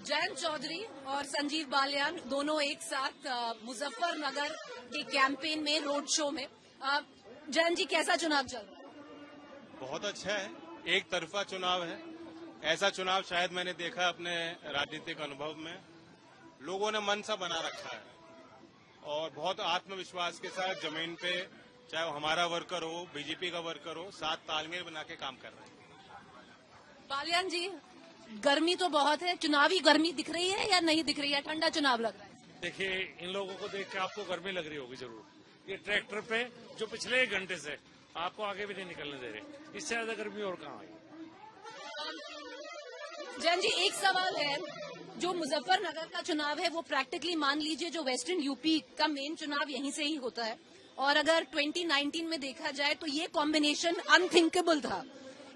जयंत चौधरी और संजीव बालियान दोनों एक साथ मुजफ्फरनगर के कैंपेन में, रोड शो में। जयंत जी, कैसा चुनाव चल रहा है? बहुत अच्छा है, एक तरफा चुनाव है। ऐसा चुनाव शायद मैंने देखा अपने राजनीतिक अनुभव में। लोगों ने मन सा बना रखा है और बहुत आत्मविश्वास के साथ जमीन पे, चाहे वो हमारा वर्कर हो, बीजेपी का वर्कर हो, साथ तालमेल बना के काम कर रहे हैं। बालियान जी, गर्मी तो बहुत है, चुनावी गर्मी दिख रही है या नहीं दिख रही है? ठंडा चुनाव लग रहा है। देखिए, इन लोगों को देख के आपको गर्मी लग रही होगी जरूर। ये ट्रैक्टर पे जो पिछले 1 घंटे से आपको आगे भी नहीं निकलने दे रहे, इससे ज्यादा गर्मी और कहाँ आई? जैन जी, एक सवाल है, जो मुजफ्फरनगर का चुनाव है वो प्रैक्टिकली मान लीजिए जो वेस्टर्न यूपी का मेन चुनाव यहीं से ही होता है, और अगर 2019 में देखा जाए तो ये कॉम्बिनेशन अनथिंकेबल था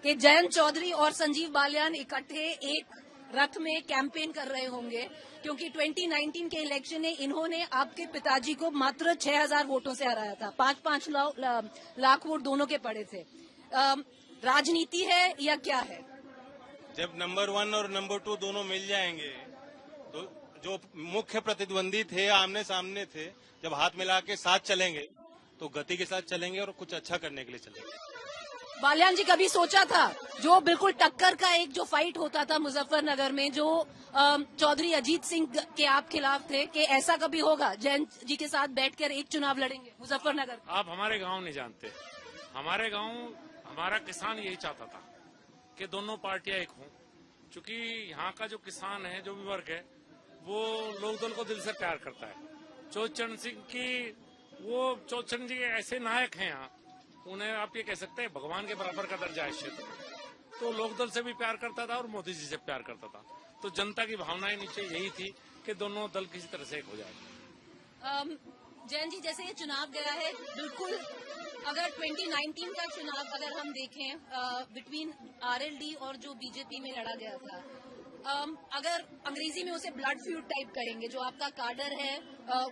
कि जयंत चौधरी और संजीव बालियान इकट्ठे एक रथ में कैंपेन कर रहे होंगे, क्योंकि 2019 के इलेक्शन में इन्होंने आपके पिताजी को मात्र 6000 वोटों से हराया था। 5-5 लाख वोट दोनों के पड़े थे। राजनीति है या क्या है? जब नंबर 1 और नंबर 2 दोनों मिल जाएंगे तो जो मुख्य प्रतिद्वंदी थे, आमने सामने थे, जब हाथ मिला के साथ चलेंगे तो गति के साथ चलेंगे और कुछ अच्छा करने के लिए चलेंगे। बालियान जी, कभी सोचा था जो बिल्कुल टक्कर का एक जो फाइट होता था मुजफ्फरनगर में, जो चौधरी अजीत सिंह के आप खिलाफ थे, कि ऐसा कभी होगा जयंत जी के साथ बैठकर एक चुनाव लड़ेंगे मुजफ्फरनगर? आप हमारे गांव नहीं जानते। हमारे गांव, हमारा किसान यही चाहता था कि दोनों पार्टियां एक हों, क्योंकि यहाँ का जो किसान है, जो भी वर्ग है, वो लोकदल को दिल से प्यार करता है। चौधरी सिंह की, वो चौधरी जी ऐसे नायक हैं यहाँ, उन्हें आप ये कह सकते हैं भगवान के बराबर का दर्जा है क्षेत्र। तो लोकदल से भी प्यार करता था और मोदी जी से प्यार करता था। तो जनता की भावनाएं नीचे यही थी कि दोनों दल किसी तरह से एक हो जाए। जैन जी, जैसे ये चुनाव गया है, बिल्कुल अगर 2019 का चुनाव अगर हम देखें बिटवीन आरएलडी और जो बीजेपी में लड़ा गया था, अगर अंग्रेजी में उसे ब्लड फ्यूड टाइप कहेंगे, जो आपका कार्डर है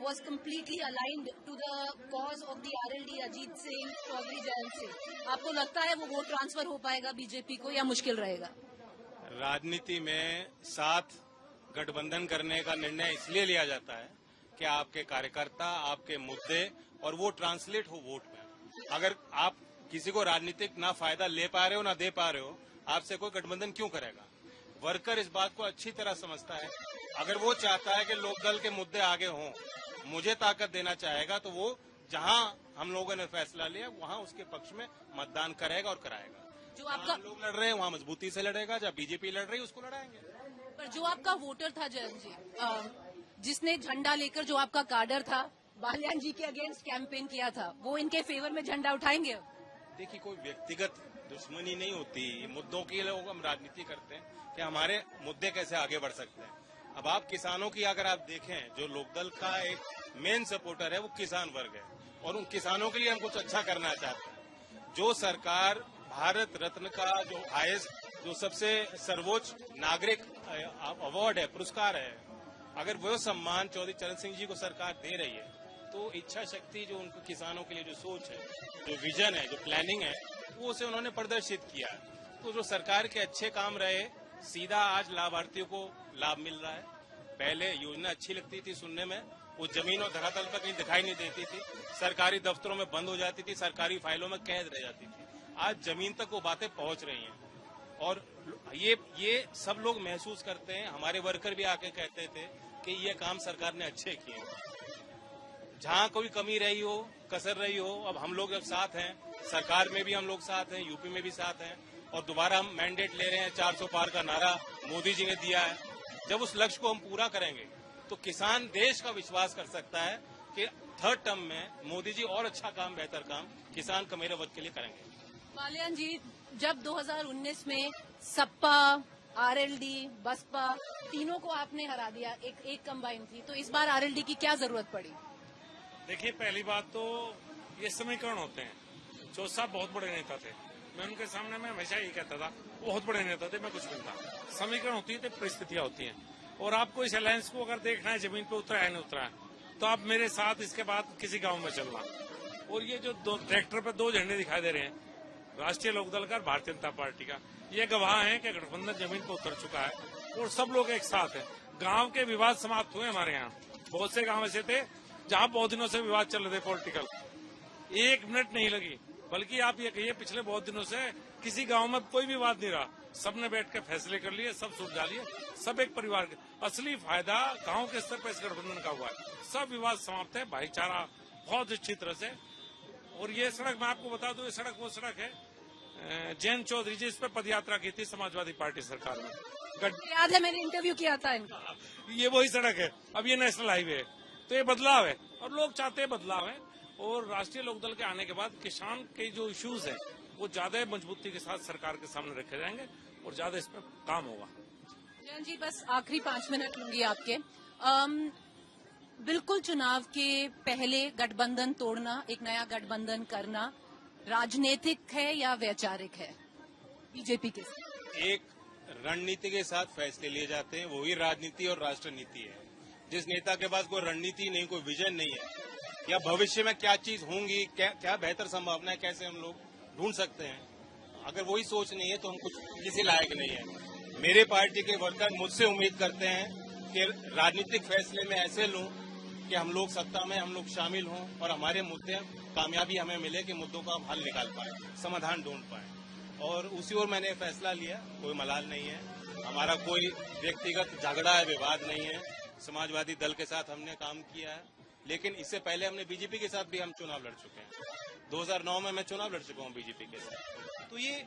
was completely aligned to the cause of the RLD, Ajit Singh, Chaudhary, Jayant Singh, आपको लगता है वो वोट ट्रांसफर हो पाएगा बीजेपी को या मुश्किल रहेगा? राजनीति में साथ गठबंधन करने का निर्णय इसलिए लिया जाता है कि आपके कार्यकर्ता, आपके मुद्दे और वो ट्रांसलेट हो वोट में। अगर आप किसी को राजनीतिक ना फायदा ले पा रहे हो ना दे पा रहे हो, आपसे कोई गठबंधन क्यों करेगा? वर्कर इस बात को अच्छी तरह समझता है। अगर वो चाहता है कि लोकदल के मुद्दे आगे हों, मुझे ताकत देना चाहेगा, तो वो जहां हम लोगों ने फैसला लिया वहां उसके पक्ष में मतदान करेगा और कराएगा। जो आपका लोग लड़ रहे हैं वहां मजबूती से लड़ेगा, जब बीजेपी लड़ रही है उसको लड़ाएंगे। पर जो आपका वोटर था जयंत जी, जिसने झंडा लेकर, जो आपका कार्डर था, बालियान जी के अगेंस्ट कैंपेन किया था, वो इनके फेवर में झंडा उठाएंगे? देखिए, कोई व्यक्तिगत दुश्मनी नहीं होती, मुद्दों के लिए हम राजनीति करते हैं कि हमारे मुद्दे कैसे आगे बढ़ सकते हैं। अब आप किसानों की अगर आप देखें, जो लोकदल का एक मेन सपोर्टर है वो किसान वर्ग है, और उन किसानों के लिए हम कुछ अच्छा करना चाहते हैं। जो सरकार भारत रत्न का जो हाईएस्ट, जो सबसे सर्वोच्च नागरिक अवार्ड है, पुरस्कार है, अगर वो सम्मान चौधरी चरण सिंह जी को सरकार दे रही है, तो इच्छा शक्ति जो उनको किसानों के लिए जो सोच है, जो विजन है, जो प्लानिंग है, वो उसे उन्होंने प्रदर्शित किया है। तो जो सरकार के अच्छे काम रहे, सीधा आज लाभार्थियों को लाभ मिल रहा है। पहले योजना अच्छी लगती थी सुनने में, वो जमीन और धरातल पर कहीं दिखाई नहीं देती थी, सरकारी दफ्तरों में बंद हो जाती थी, सरकारी फाइलों में कैद रह जाती थी। आज जमीन तक वो बातें पहुंच रही हैं और ये सब लोग महसूस करते हैं। हमारे वर्कर भी आके कहते थे कि ये काम सरकार ने अच्छे किए। जहां कोई कमी रही हो, कसर रही हो, अब हम लोग साथ हैं, सरकार में भी हम लोग साथ हैं, यूपी में भी साथ हैं, और दोबारा हम मैंडेट ले रहे हैं। 400 पार का नारा मोदी जी ने दिया है। जब उस लक्ष्य को हम पूरा करेंगे तो किसान देश का विश्वास कर सकता है कि 3rd टर्म में मोदी जी और अच्छा काम, बेहतर काम किसान का मेरे वर्ग के लिए करेंगे। बालियान जी, जब 2019 में सपा, आरएलडी, बसपा तीनों को आपने हरा दिया, एक कंबाइन थी, तो इस बार आरएलडी की क्या जरूरत पड़ी? देखिए, पहली बात तो ये समीकरण होते हैं। चौधरी साहब बहुत बड़े नेता थे, मैं उनके सामने मैं हमेशा यही कहता था, बहुत बड़े नेता थे, मैं कुछ नहीं था। समीकरण होती है तो परिस्थितियां होती हैं, और आपको इस अलायंस को अगर देखना है जमीन पे उतरा है नहीं उतरा है, तो आप मेरे साथ इसके बाद किसी गांव में चलना। और ये जो ट्रैक्टर पे 2 झंडे दिखाई दे रहे हैं, राष्ट्रीय लोकदल का और भारतीय जनता पार्टी का, ये गवाह है कि गठबंधन जमीन पर उतर चुका है और सब लोग एक साथ हैं। गांव के विवाद समाप्त हुए हमारे यहाँ। बहुत से गांव ऐसे थे जहां बहुत दिनों से विवाद चल रहे थे पॉलिटिकल, 1 मिनट नहीं लगी। बल्कि आप ये कहिए पिछले बहुत दिनों से किसी गांव में कोई विवाद नहीं रहा, सबने बैठ के फैसले कर लिए, सब सुलझा लिए, सब एक परिवार के। असली फायदा गांव के स्तर पर इस गठबंधन का हुआ है। सब विवाद समाप्त है, भाईचारा बहुत अच्छी तरह से। और ये सड़क मैं आपको बता दूं, ये सड़क वो सड़क है जैन चौधरी जी इस पर पदयात्रा की थी समाजवादी पार्टी सरकार में। याद है मैंने इंटरव्यू किया था इनका। ये वही सड़क है, अब ये नेशनल हाईवे है। तो ये बदलाव है और लोग चाहते हैं बदलाव है। और राष्ट्रीय लोकदल के आने के बाद किसान के जो इश्यूज है वो ज्यादा मजबूती के साथ सरकार के सामने रखे जाएंगे और ज्यादा इस पर काम होगा। जैन जी बस आखिरी 5 मिनट लूंगी आपके। बिल्कुल चुनाव के पहले गठबंधन तोड़ना, एक नया गठबंधन करना राजनीतिक है या वैचारिक है बीजेपी के साथ? एक रणनीति के साथ फैसले लिए जाते हैं, वही राजनीति और राष्ट्र नीति है। जिस नेता के पास कोई रणनीति नहीं, कोई विजन नहीं है, या भविष्य में क्या चीज होंगी, क्या बेहतर संभावना है, कैसे हम लोग ढूंढ सकते हैं, अगर वही सोच नहीं है तो हम कुछ किसी लायक नहीं है। मेरे पार्टी के वर्कर मुझसे उम्मीद करते हैं कि राजनीतिक फैसले में ऐसे लूं कि हम लोग सत्ता में हम लोग शामिल हों और हमारे मुद्दे कामयाबी हमें मिले कि मुद्दों का हम हल निकाल पाए, समाधान ढूंढ पाए। और उसी ओर मैंने फैसला लिया। कोई मलाल नहीं है, हमारा कोई व्यक्तिगत झगड़ा है, विवाद नहीं है। समाजवादी दल के साथ हमने काम किया है, लेकिन इससे पहले हमने बीजेपी के साथ भी हम चुनाव लड़ चुके हैं। 2009 में मैं चुनाव लड़ चुका हूं बीजेपी के साथ। तो ये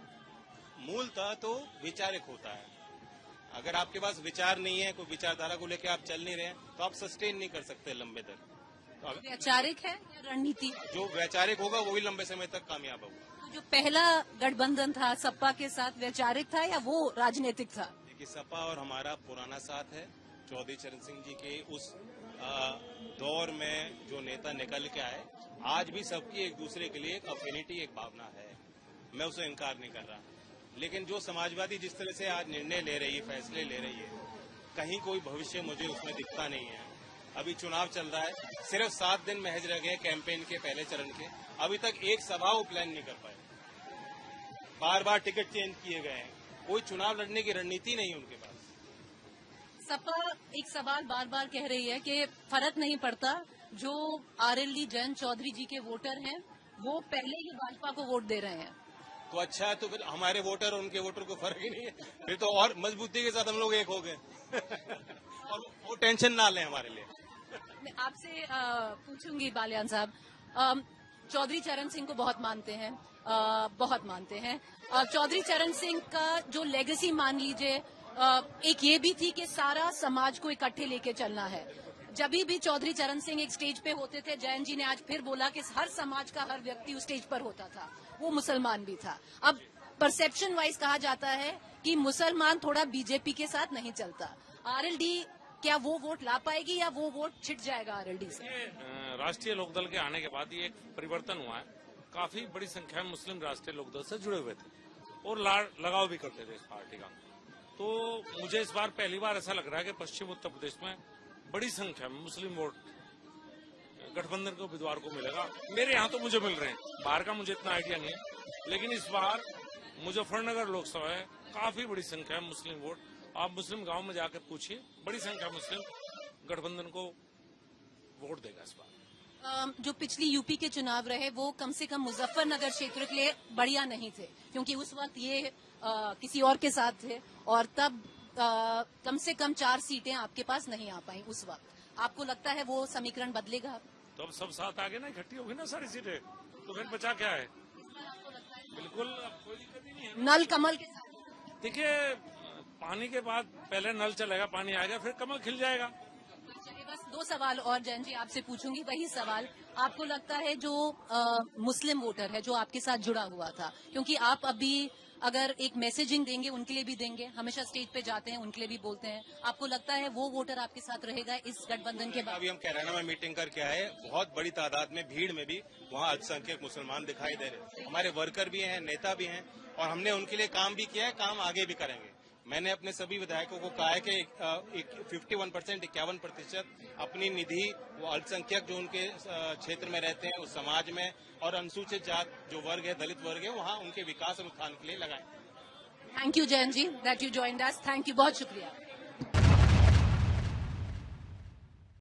मूलतः तो वैचारिक होता है। अगर आपके पास विचार नहीं है, कोई विचारधारा को लेकर आप चल नहीं रहे हैं, तो आप सस्टेन नहीं कर सकते लंबे तक। तो वैचारिक है या रणनीति? जो वैचारिक होगा वही लंबे समय तक कामयाब होगा। जो पहला गठबंधन था सपा के साथ, वैचारिक था या वो राजनीतिक था? देखिए, सपा और हमारा पुराना साथ है। चौधरी चरण सिंह जी के उस दौर में जो नेता निकल के आए, आज भी सबकी एक दूसरे के लिए एक अफिनिटी, एक भावना है, मैं उसे इनकार नहीं कर रहा। लेकिन जो समाजवादी जिस तरह से आज निर्णय ले रही है, फैसले ले रही है, कहीं कोई भविष्य मुझे उसमें दिखता नहीं है। अभी चुनाव चल रहा है, सिर्फ 7 दिन महज रह गए कैंपेन के पहले चरण के, अभी तक एक सभा वो प्लान नहीं कर पाए, बार बार टिकट चेंज किए गए हैं, कोई चुनाव लड़ने की रणनीति नहीं उनके पास। सपा एक सवाल बार बार कह रही है कि फर्क नहीं पड़ता, जो आरएलडी जैन चौधरी जी के वोटर हैं वो पहले ही भाजपा को वोट दे रहे हैं। तो अच्छा है, तो फिर हमारे वोटर और उनके वोटर को फर्क ही नहीं है, फिर तो और मजबूती के साथ हम लोग एक हो गए और वो टेंशन ना लें हमारे लिए। मैं आपसे पूछूंगी बालियान साहब, चौधरी चरण सिंह को बहुत मानते हैं, बहुत मानते हैं। चौधरी चरण सिंह का जो लेगेसी मान लीजिए, एक ये भी थी कि सारा समाज को इकट्ठे लेके चलना है। जब भी चौधरी चरण सिंह एक स्टेज पे होते थे, जैन जी ने आज फिर बोला कि हर समाज का हर व्यक्ति उस स्टेज पर होता था, वो मुसलमान भी था। अब परसेप्शन वाइज कहा जाता है कि मुसलमान थोड़ा बीजेपी के साथ नहीं चलता। आरएलडी क्या वो वोट ला पाएगी या वो वोट छिट जाएगा आरएलडी से? राष्ट्रीय लोकदल के आने के बाद ये एक परिवर्तन हुआ है। काफी बड़ी संख्या में मुस्लिम राष्ट्रीय लोकदल से जुड़े हुए थे और लगाव भी करते थे इस पार्टी का। तो मुझे इस बार पहली बार ऐसा लग रहा है कि पश्चिम उत्तर प्रदेश में बड़ी संख्या में मुस्लिम वोट गठबंधन को उम्मीदवार को मिलेगा। मेरे यहाँ तो मुझे मिल रहे हैं, बाहर का मुझे इतना आइडिया नहीं है, लेकिन इस बार मुजफ्फरनगर लोकसभा है, काफी बड़ी संख्या में मुस्लिम वोट। आप मुस्लिम गांव में जाकर पूछिए, बड़ी संख्या में मुस्लिम गठबंधन को वोट देगा इस बार। जो पिछली यूपी के चुनाव रहे वो कम से कम मुजफ्फरनगर क्षेत्र के लिए बढ़िया नहीं थे, क्योंकि उस वक्त ये किसी और के साथ थे और तब कम से कम 4 सीटें आपके पास नहीं आ पाई उस वक्त। आपको लगता है वो समीकरण बदलेगा? तो अब सब साथ आगे ना, इकट्ठी होगी ना सारी सीटें, तो फिर बचा क्या है? बिल्कुल कोई दिक्कत ही नहीं है। नल कमल के साथ देखिए, पानी के बाद पहले नल चलेगा, पानी आएगा, फिर कमल खिल जाएगा। बस 2 सवाल और जैन जी आपसे पूछूंगी, वही सवाल। आपको लगता है जो मुस्लिम वोटर है जो आपके साथ जुड़ा हुआ था, क्योंकि आप अभी अगर एक मैसेजिंग देंगे उनके लिए भी देंगे, हमेशा स्टेज पे जाते हैं उनके लिए भी बोलते हैं, आपको लगता है वो वोटर आपके साथ रहेगा इस गठबंधन के बाद? अभी हम कैराना में मीटिंग करके आए, बहुत बड़ी तादाद में भीड़ में भी वहाँ अल्पसंख्यक मुसलमान दिखाई दे रहे। हमारे वर्कर भी हैं, नेता भी हैं, और हमने उनके लिए काम भी किया है, काम आगे भी करेंगे। मैंने अपने सभी विधायकों को कहा है कि 51%, 51% अपनी निधि वो अल्पसंख्यक जो उनके क्षेत्र में रहते हैं, उस समाज में, और अनुसूचित जात जो वर्ग है, दलित वर्ग है, वहाँ उनके विकास और उत्थान के लिए लगाएं। Thank you Jain ji that you joined us. Thank you, बहुत शुक्रिया।